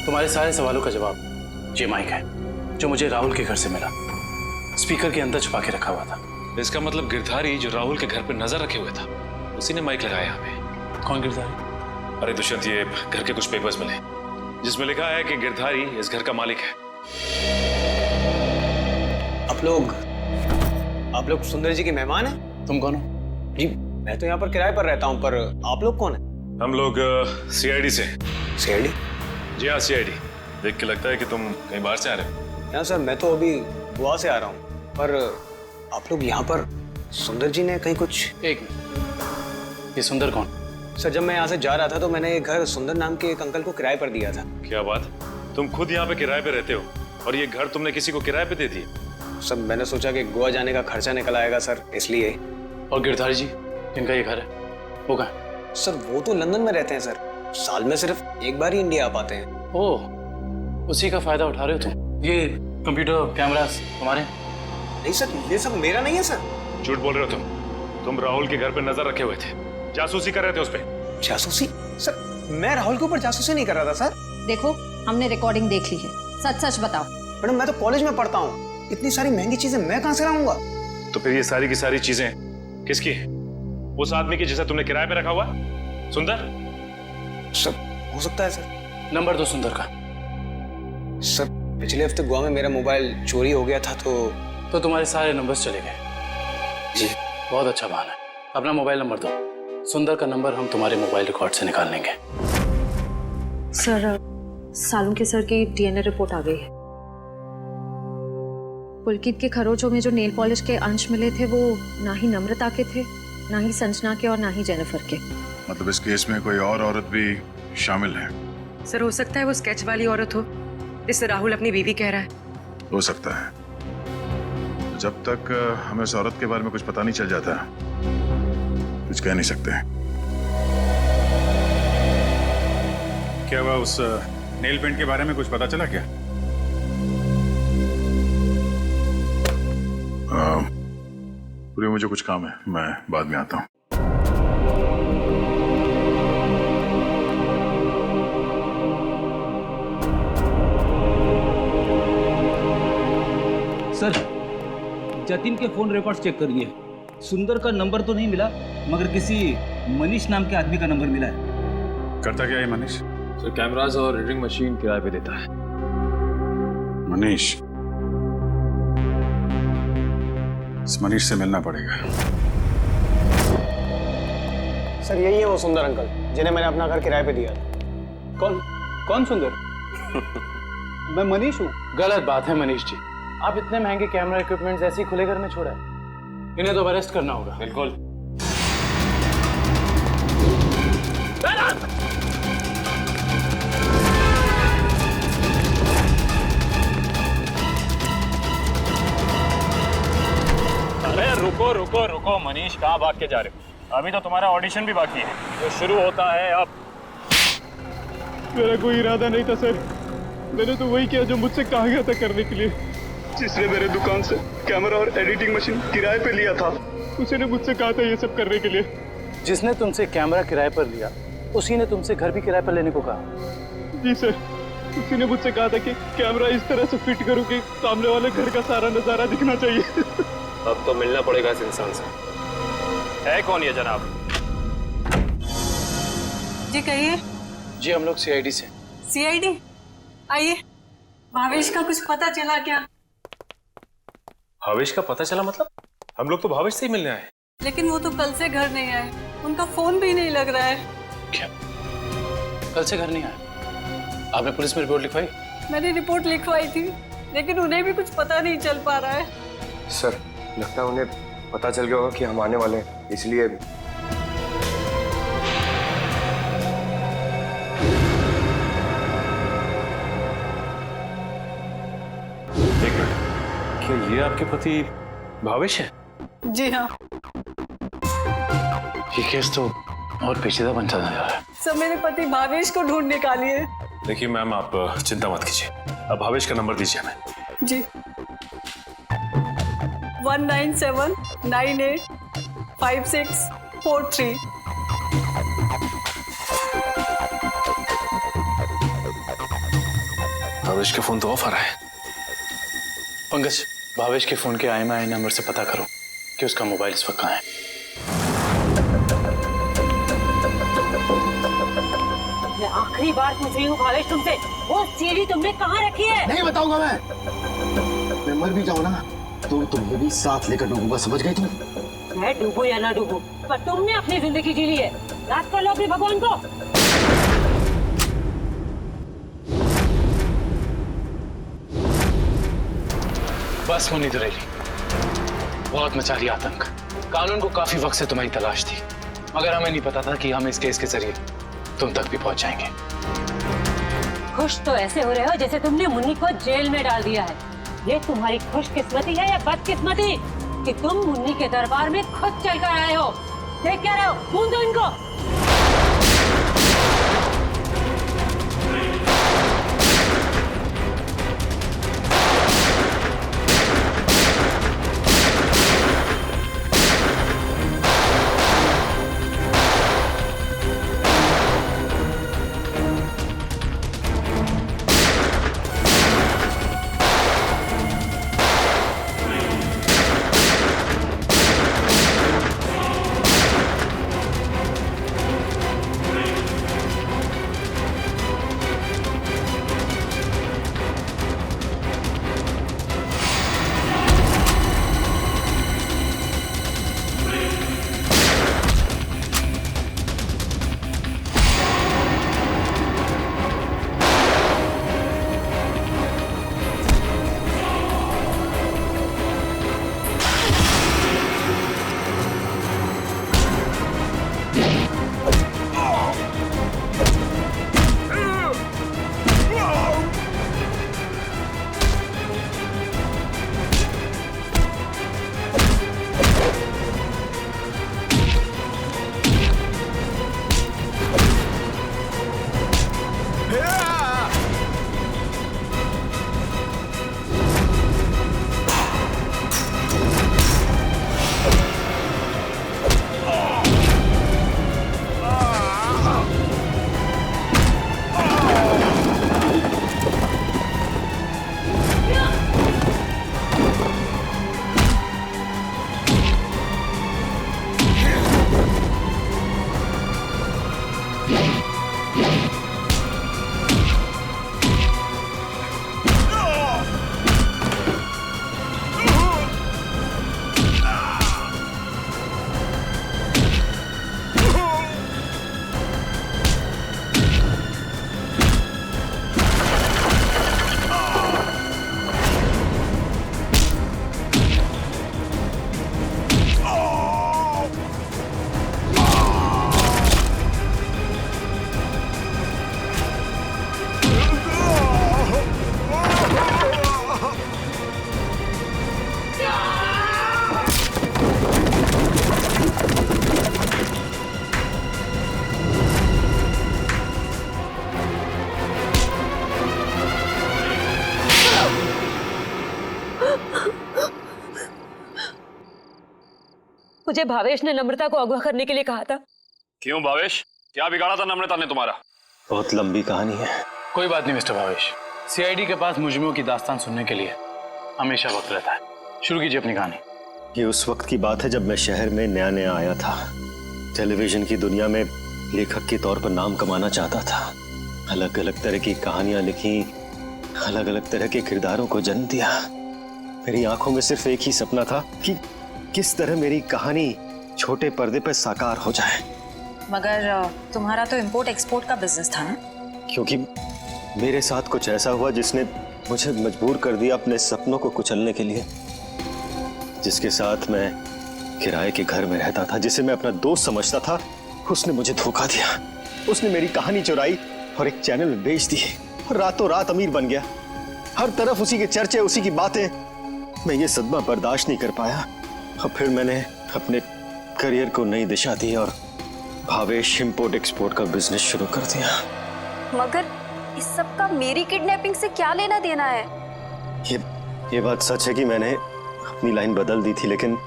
तुम्हारे सारे सवालों का जवाब ये माइक है जो मुझे राहुल के घर से मिला। स्पीकर के अंदर छुपा के रखा हुआ था। इसका मतलब गिरधारी जो राहुल के घर पर नजर रखे हुए था उसी ने माइक लगाया यहाँ पे। कौन गिरधारी? अरे दुष्यंत, ये घर के कुछ पेपर्स मिले जिसमें लिखा है कि गिरधारी इस घर का मालिक है। आप लोग सुंदर जी के मेहमान हैं? तुम कौन हो? जी मैं तो यहाँ पर किराए पर रहता हूँ, पर आप लोग कौन हैं? हम लोग सीआईडी से। सीआईडी? जी हाँ, सीआईडी। देख के लगता है कि तुम कहीं बाहर से आ रहे हो। यहाँ सर मैं तो अभी गोवा से आ रहा हूँ, पर आप लोग यहाँ पर सुंदर जी ने कहीं कुछ। एक मिनट, ये सुंदर कौन? सर जब मैं यहाँ से जा रहा था तो मैंने एक घर सुंदर नाम के एक अंकल को किराए पर दिया था। क्या बात, तुम खुद यहाँ पे किराए पे रहते हो और ये घर तुमने किसी को किराए पे दे दिया? सर मैंने सोचा कि गोवा जाने का खर्चा निकल आएगा सर, इसलिए। और गिरधारी जी जिनका ये घर है वो कहाँ है? सर वो तो लंदन में रहते हैं सर, साल में सिर्फ एक बार ही इंडिया आ पाते हैं। ओह, उसी का फायदा उठा रहे हो तुम? ये कंप्यूटर कैमरास तुम्हारे? नहीं सर, ये सब मेरा नहीं है सर। झूठ बोल रहे हो तुम राहुल के घर पे नजर रखे हुए थे, जासूसी कर रहे थे उस पे। जासूसी? सर मैं राहुल के ऊपर जासूसी नहीं कर रहा था सर। देखो हमने रिकॉर्डिंग देख ली है, सच सच बताओ। मैडम मैं तो कॉलेज में पढ़ता हूँ, इतनी सारी महंगी चीजें मैं कहाँ से लाऊंगा? तो फिर ये सारी की सारी चीजें किसकी है? उस आदमी की जिसे तुमने किराए पे रखा हुआ, सुंदर? सर हो सकता है सर। नंबर दो सुंदर का। सर पिछले हफ्ते गोवा में मेरा मोबाइल चोरी हो गया था तो तुम्हारे सारे नंबर्स चले गए? जी। बहुत अच्छा बहाना है। अपना मोबाइल नंबर दो। सुंदर का नंबर हम तुम्हारे मोबाइल रिकॉर्ड से निकाल लेंगे। सर सालुंके सर की डीएनए रिपोर्ट आ गई है। पुलकित के खरोचों में जो नेल पॉलिश के अंश मिले थे वो ना ही नम्रता के थे, ना ही संजना के और ना ही जेनिफर के। मतलब इस केस में कोई और औरत भी शामिल है? सर हो सकता है वो स्केच वाली औरत हो जिससे राहुल अपनी बीवी कह रहा है। हो सकता है। जब तक हमें उस औरत के बारे में कुछ पता नहीं चल जाता कुछ कह नहीं सकते। क्या हुआ, उस नेल पेंट के बारे में कुछ पता चला क्या? पूरी मुझे कुछ काम है, मैं बाद में आता हूँ। सर जतिन के फोन रिकॉर्ड्स चेक करिए। सुंदर का नंबर तो नहीं मिला, मगर किसी मनीष नाम के आदमी का नंबर मिला है। करता क्या है मनीष? सर कैमरास और रीडिंग मशीन किराए पे देता है। मनीष? इस मनीष से मिलना पड़ेगा। सर यही है वो सुंदर अंकल जिन्हें मैंने अपना घर किराए पे दिया था। कौन सुंदर? मैं मनीष हूँ। गलत बात है मनीष जी, आप इतने महंगे कैमरा इक्विपमेंट्स ऐसे ही खुले घर में छोड़ा है। इन्हें तो अरेस्ट करना होगा। बिल्कुल। अरे रुको रुको रुको मनीष, कहाँ भाग के जा रहे हो? अभी तो तुम्हारा ऑडिशन भी बाकी है, जो शुरू होता है अब। मेरा कोई इरादा नहीं था सर, मैंने तो वही किया जो मुझसे कहा गया था करने के लिए। जिसने मेरे दुकान से कैमरा और एडिटिंग मशीन किराए पे लिया था उसी ने मुझसे कहा था ये सब करने के लिए। जिसने तुमसे कैमरा किराए पर लिया उसी ने तुमसे घर भी किराए पर लेने को कहा? जी सर, उसी ने मुझसे कहा था कि कैमरा इस तरह से फिट करूं कि सामने वाले घर का सारा नजारा दिखना चाहिए। अब तो मिलना पड़ेगा इस इंसान से। है कौन ये जनाब? जी कहिए। जी हम लोग सीआईडी से। सीआईडी? आइए। भावेश का कुछ पता चला क्या? भावेश का पता चला? मतलब हम लोग तो भावेश से ही मिलने आए। लेकिन वो तो कल से घर नहीं आए, उनका फोन भी नहीं लग रहा है। क्या कल से घर नहीं आए? आपने पुलिस में रिपोर्ट लिखवाई? मैंने रिपोर्ट लिखवाई थी, लेकिन उन्हें भी कुछ पता नहीं चल पा रहा है। सर लगता है उन्हें पता चल गया होगा कि हम आने वाले हैं, इसलिए क्या ये आपके पति भावेश है? जी हाँ। ये केस तो और पेचीदा बनता जा रहा है। सब मेरे पति भावेश को ढूंढ निकालिए। देखिए मैम, आप चिंता मत कीजिए, अब भावेश का नंबर दीजिए हमें। जी 197985643। भावेश के फोन तो ऑफ आ रहा है। पंकज, भावेश के फोन के IMEI नंबर से पता करो कि उसका मोबाइल इस वक्त कहाँ है। मैं आखिरी बार पूछ रही हूँ भावेश तुमसे, वो सीढ़ी तुमने कहाँ रखी है? नहीं बताऊंगा मैं मर भी जाऊँ ना तो तुम्हें भी साथ लेकर डूबूंगा, समझ गई तुम? मैं डूबू या ना डूबू, पर तुमने अपनी जिंदगी जी ली है, याद कर लो अपने भगवान को। बस मुन्नी दुरेली, बहुत मचा रही आतंक। कानून को काफी वक्त से तुम्हारी तलाश थी, मगर हमें नहीं पता था कि हम इस केस के जरिए तुम तक भी पहुंच जाएंगे। खुश तो ऐसे हो रहे हो जैसे तुमने मुन्नी को जेल में डाल दिया है। ये तुम्हारी खुशकिस्मती है या बदकिस्मती कि तुम मुन्नी के दरबार में खुद चलकर आए हो? देख क्या रहे हो, ढूंढ दो इनको। मुझे भावेश ने नम्रता को अगवा करने के लिए कहा था। क्यों भावेश, क्या बिगाड़ा था नम्रता ने तुम्हारा? बहुत लंबी कहानी है। कोई बात नहीं मिस्टर भावेश, CID के पास मुजरिमों की दास्तान सुनने के लिए हमेशा वक्त रहता है। शुरू कीजिए अपनी कहानी। ये उस वक्त की बात है जब मैं शहर में नया नया आया था। टेलीविजन की दुनिया में लेखक के तौर पर नाम कमाना चाहता था। अलग अलग तरह की कहानियां लिखी, अलग अलग तरह के किरदारों को जन्म दिया। मेरी आंखों में सिर्फ एक ही सपना था कि किस तरह मेरी कहानी छोटे पर्दे पर साकार हो जाए। मगर तुम्हारा तो इंपोर्ट एक्सपोर्ट का बिजनेस था ना? क्योंकि मेरे साथ कुछ ऐसा हुआ जिसने मुझे मजबूर कर दिया अपने सपनों को कुचलने के लिए। जिसके साथ मैं किराए के घर में रहता था, जिसे मैं अपना दोस्त समझता था, उसने मुझे धोखा दिया। उसने मेरी कहानी चुराई और एक चैनल में बेच दी और रातों रात अमीर बन गया। हर तरफ उसी के चर्चे, उसी की बातें। मैं ये सदमा बर्दाश्त नहीं कर पाया और फिर मैंने अपने करियर को नई दिशा दी और भावेश इंपोर्ट एक्सपोर्ट का बिजनेस शुरू कर दिया। मगर इस सब का मेरी किडनैपिंग से क्या लेना देना है? ये बात सच है कि मैंने अपनी लाइन बदल दी थी, लेकिन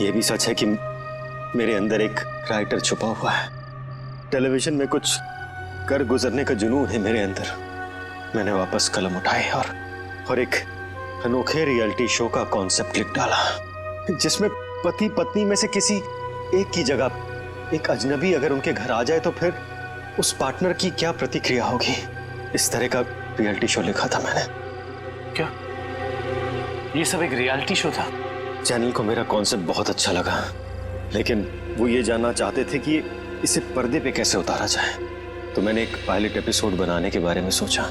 ये भी सच है कि मेरे अंदर एक राइटर छुपा हुआ है। टेलीविजन में कुछ कर गुजरने का जुनून है मेरे अंदर। मैंने वापस कलम उठाए और एक अनोखे रियलिटी शो का कॉन्सेप्ट लिख डाला, जिसमें पति पत्नी में से किसी एक की जगह एक अजनबी अगर उनके घर आ जाए तो फिर उस पार्टनर की क्या प्रतिक्रिया होगी। इस तरह का रियलिटी शो लिखा था मैंने। क्या ये सब एक रियलिटी शो था? चैनल को मेरा कॉन्सेप्ट बहुत अच्छा लगा, लेकिन वो ये जानना चाहते थे कि इसे पर्दे पे कैसे उतारा जाए। तो मैंने एक पायलट एपिसोड बनाने के बारे में सोचा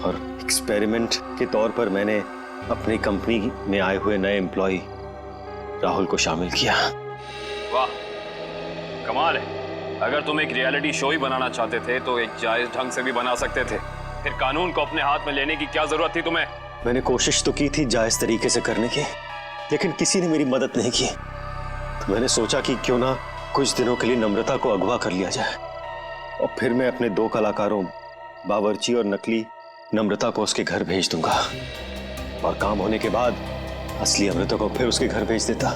और एक्सपेरिमेंट के तौर पर मैंने अपनी कंपनी में आए हुए नए एम्प्लॉय राहुल को शामिल किया। वाह, कमाल है। अगर तुम एक रियलिटी शो ही बनाना चाहते थे तो एक जायज ढंग से भी बना सकते थे। फिर कानून को अपने हाथ में लेने की क्या जरूरत थी तुम्हें? मैंने कोशिश तो की थी जायज तरीके से करने की, लेकिन किसी ने मेरी मदद नहीं की। तो मैंने सोचा कि क्यों ना कुछ दिनों के लिए नम्रता को अगवा कर लिया जाए और फिर मैं अपने 2 कलाकारों बावर्ची और नकली नम्रता को उसके घर भेज दूंगा और काम होने के बाद असली अमृता को फिर उसके घर भेज देता।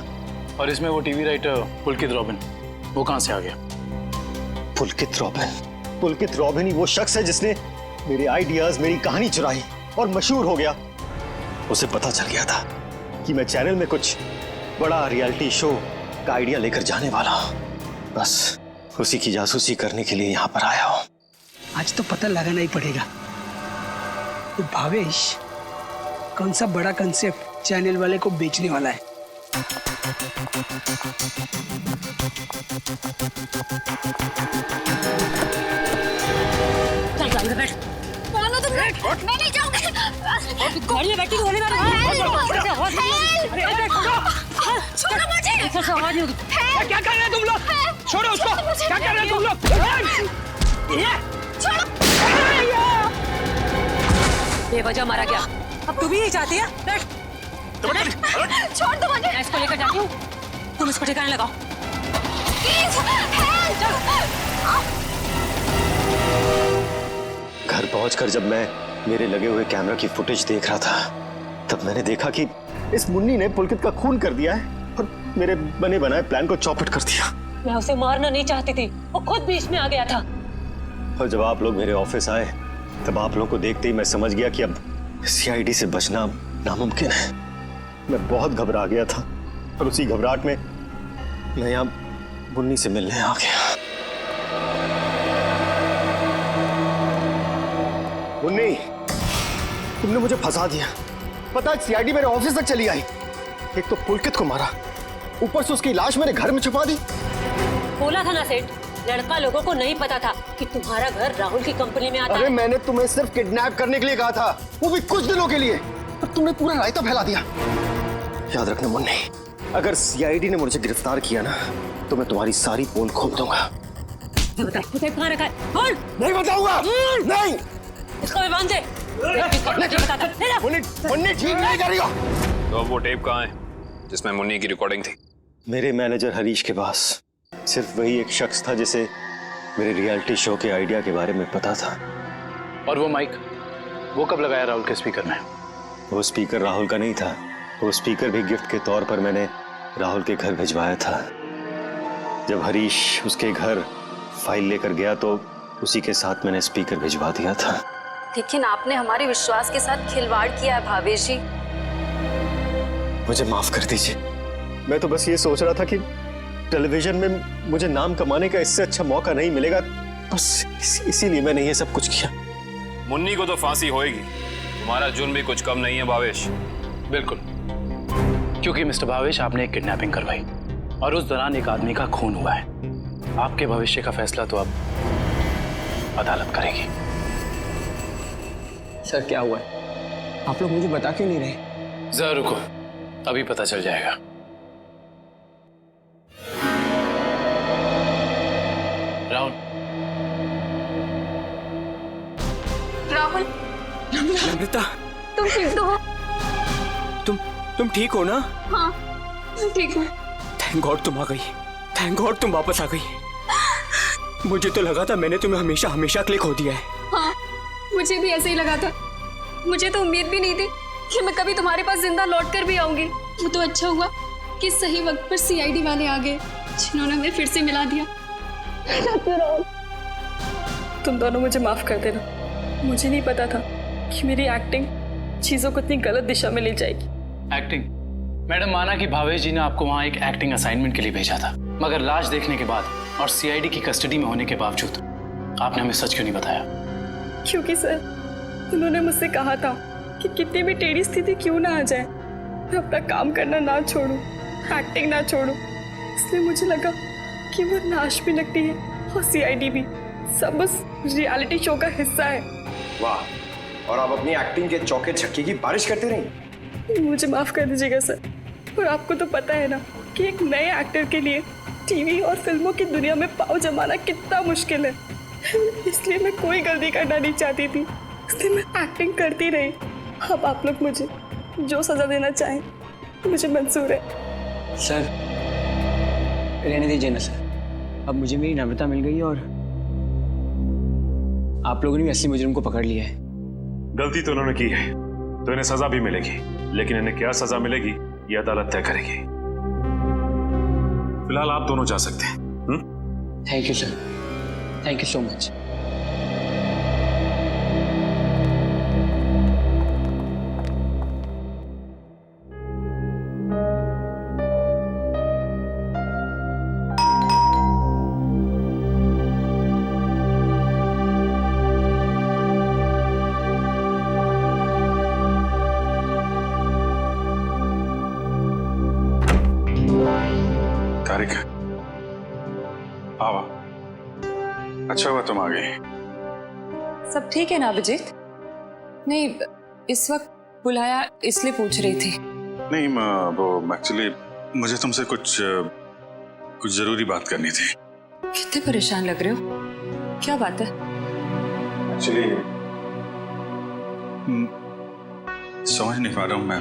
और इसमें वो टीवी राइटर पुलकित रॉबिन, वो कहां से आ गया? पुलकित रॉबिन ही वो शख्स है जिसने मेरे आइडियाज, मेरी कहानी चुराई और मशहूर हो गया। उसे पता चल गया था कि मैं चैनल में कुछ बड़ा रियलिटी शो का आइडिया लेकर जाने वाला हूं। बस उसी की जासूसी करने के लिए यहाँ पर आया हूँ। आज तो पता लगाना ही पड़ेगा तो भावेश कौन सा बड़ा कंसेप्ट चैनल वाले को बेचने वाला है। चल गाड़ी में बैठ। मानो तुम, मैं नहीं जाऊंगी। गाड़ी में बैठी गोली मारो। छोड़ो मुझे। आवाज होगी। क्या कर रहे हैं तुम लोग? छोड़ो उसको। क्या कर रहे हैं तुम लोग? बेवजह मारा गया। अब तू भी नहीं चाहती है? बैठ। छोड़ दो मुझे। मैं इसको लेकर जाती हूँ, तुम इसको ठिकाने लगाओ। घर पहुंचकर जब मैं मेरे लगे हुए कैमरा की फुटेज देख रहा था तब मैंने देखा कि इस मुन्नी ने पुलकित का खून कर दिया है और मेरे बने बनाए प्लान को चौपट कर दिया। मैं उसे मारना नहीं चाहती थी, वो खुद बीच में आ गया था। और जब आप लोग मेरे ऑफिस आए तब आप लोगों को देखते ही मैं समझ गया कि अब सीआईडी से बचना नामुमकिन है। मैं बहुत घबरा गया था और उसी घबराहट में मैं यहाँ मुन्नी से मिलने आ गया। मुन्नी, तुमने मुझे फंसा दिया। पता है सीआईडी मेरे ऑफिस तक चली आई। एक तो पुलकित को मारा, ऊपर से उसकी लाश मेरे घर में छुपा दी। बोला था ना सेठ, लड़का लोगों को नहीं पता था कि तुम्हारा घर राहुल की कंपनी में आता है। अरे मैंने तुम्हें सिर्फ किडनैप करने के लिए कहा था, वो भी कुछ दिनों के लिए, पर तुमने पूरा रायता फैला दिया। याद रखना मुन्नी, अगर सीआईडी ने मुझे गिरफ्तार किया ना तो मैं तुम्हारी सारी पोल खोल दूंगा। कहाँ रखा है? बोल। नहीं बताऊंगा। नहीं। इसको भी बांध दे। मुन्नी ठीक नहीं करेगा। तो अब वो टेप कहाँ है जिसमें मुन्नी की रिकॉर्डिंग थी? मेरे मैनेजर हरीश के पास। सिर्फ वही एक शख्स था जिसे मेरे रियलिटी शो के आइडिया के बारे में पता था। और वो माइक, वो कब लगाया राहुल के स्पीकर में? वो स्पीकर राहुल का नहीं था, वो स्पीकर भी गिफ्ट के तौर पर मैंने राहुल के घर भिजवाया था। जब हरीश उसके घर फाइल लेकर गया तो उसी के साथ मैंने स्पीकर भिजवा दिया था। लेकिन आपने हमारे विश्वास के साथ खिलवाड़ किया है भावेश जी। मुझे माफ कर दीजिए, मैं तो बस ये सोच रहा था कि टेलीविजन में मुझे नाम कमाने का इससे अच्छा मौका नहीं मिलेगा, बस इसीलिए मैंने ये सब कुछ किया। मुन्नी को तो फांसी होएगी, तुम्हारा जुर्म भी कुछ कम नहीं है भावेश। बिल्कुल, क्योंकि मिस्टर भावेश आपने एक किडनैपिंग करवाई और उस दौरान एक आदमी का खून हुआ है। आपके भविष्य का फैसला तो अब अदालत करेगी। सर क्या हुआ है? आप लोग मुझे बता क्यों नहीं रहे? जरा रुको, अभी पता चल जाएगा। राहुल। राहुल। नम्रता, तुम ठीक तो हो? तुम ठीक हो ना? हाँ, मैं ठीक हूँ। थैंक गॉड तुम आ गई। थैंक गॉड तुम वापस आ गई। मुझे तो लगा था मैंने तुम्हें हमेशा हमेशा के लिए खो दिया है। हाँ, मुझे भी ऐसे ही लगा था। मुझे तो उम्मीद भी नहीं थी कि मैं कभी तुम्हारे पास जिंदा लौट कर भी आऊंगी। वो तो अच्छा हुआ कि सही वक्त पर सीआईडी वाले आ गए, जिन्होंने हमें फिर से मिला दिया। तुम दोनों मुझे माफ कर देना। मुझे नहीं पता था कि मेरी एक्टिंग चीजों को इतनी गलत दिशा में ले जाएगी। एक्टिंग? मैडम, माना कि भावेश जी ने आपको वहाँ एक एक्टिंग असाइनमेंट के लिए भेजा था, मगर लाश देखने के बाद और सीआईडी की कस्टडी में होने के बावजूद आपने हमें सच क्यों नहीं बताया? क्योंकि सर, उन्होंने मुझसे कहा था कि कितनी भी टेढ़ी स्थिति क्यों ना आ जाए, मैं अपना काम करना ना छोड़ूं, एक्टिंग ना छोड़ूं। इसलिए मुझे लगा कि वो नाश भी लगती है और सीआईडी भी सब बस रियलिटी शो का हिस्सा है। वाह, और आप अपनी एक्टिंग के चौके छक्के की बारिश करते रही। मुझे माफ कर दीजिएगा सर, और आपको तो पता है ना कि एक नए एक्टर के लिए टीवी और फिल्मों की दुनिया में पाँव जमाना कितना मुश्किल है। इसलिए मैं कोई गलती करना नहीं चाहती थी, इसलिए मैं एक्टिंग करती रही। अब आप लोग मुझे जो सजा देना चाहें मुझे मंजूर है। सर रहने दीजिए ना सर, अब मुझे मेरी नम्रता मिल गई और आप लोगों ने भी असली मुजरिम को पकड़ लिया है। गलती तो उन्होंने की है तो इन्हें सजा भी मिलेगी, लेकिन इन्हें क्या सजा मिलेगी ये अदालत तय करेगी। फिलहाल आप दोनों जा सकते हैं। Thank you sir, thank you so much. Tarika, आओ। अच्छा हुआ तुम आ गई। सब ठीक है ना अभिजीत? नहीं, इस वक्त बुलाया इसलिए पूछ रही थी। नहीं, वो एक्चुअली मुझे तुमसे कुछ जरूरी बात करनी थी। कितने परेशान लग रहे हो, क्या बात है? एक्चुअली समझ नहीं पा रहा हूँ मैं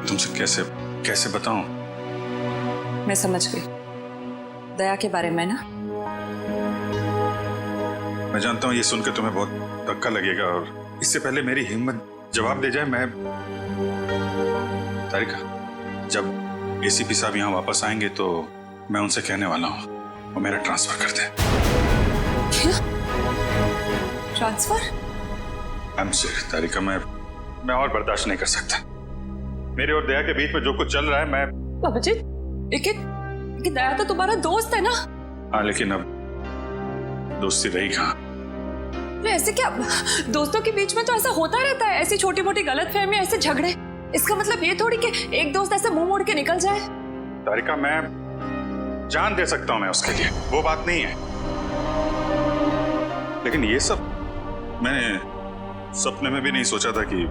तुमसे कैसे बताऊं। मैं समझ गई, दया के बारे में ना? मैं जानता हूँ ये सुनकर तुम्हें बहुत धक्का लगेगा, और इससे पहले मेरी हिम्मत जवाब दे जाए, मैं तारिका, जब एसीपी साहब यहाँ वापस आएंगे तो मैं उनसे कहने वाला हूँ वो मेरा ट्रांसफर कर दें। क्या ट्रांसफर? आई एम सॉरी तारिका, मैं और बर्दाश्त नहीं कर सकता। मेरे और दया के बीच में जो कुछ चल रहा है, मैं अभिजीत, लेकिन दया तो तुम्हारा दोस्त है ना? हाँ, लेकिन अब दोस्ती रही कहाँ? ऐसे क्या, दोस्तों के बीच में तो ऐसा होता रहता है, ऐसी छोटी मोटी गलतफहमी, ऐसे झगड़े। इसका मतलब ये थोड़ी कि एक दोस्त ऐसे मुंह मोड़ के निकल जाए। तारिका, मैं जान दे सकता हूँ मैं उसके लिए, वो बात नहीं है, लेकिन ये सब मैंने सपने में भी नहीं सोचा था कि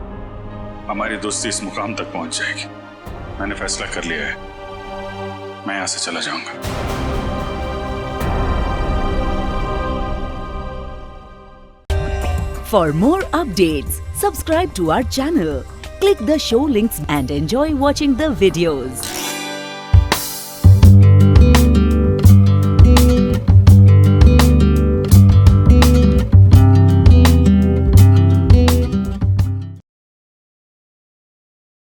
हमारी दोस्ती इस मुकाम तक पहुंच जाएगी। मैंने फैसला कर लिया है, मैं यहां से चला जाऊंगा। For more updates, subscribe to our channel, click the show links and enjoy watching the videos.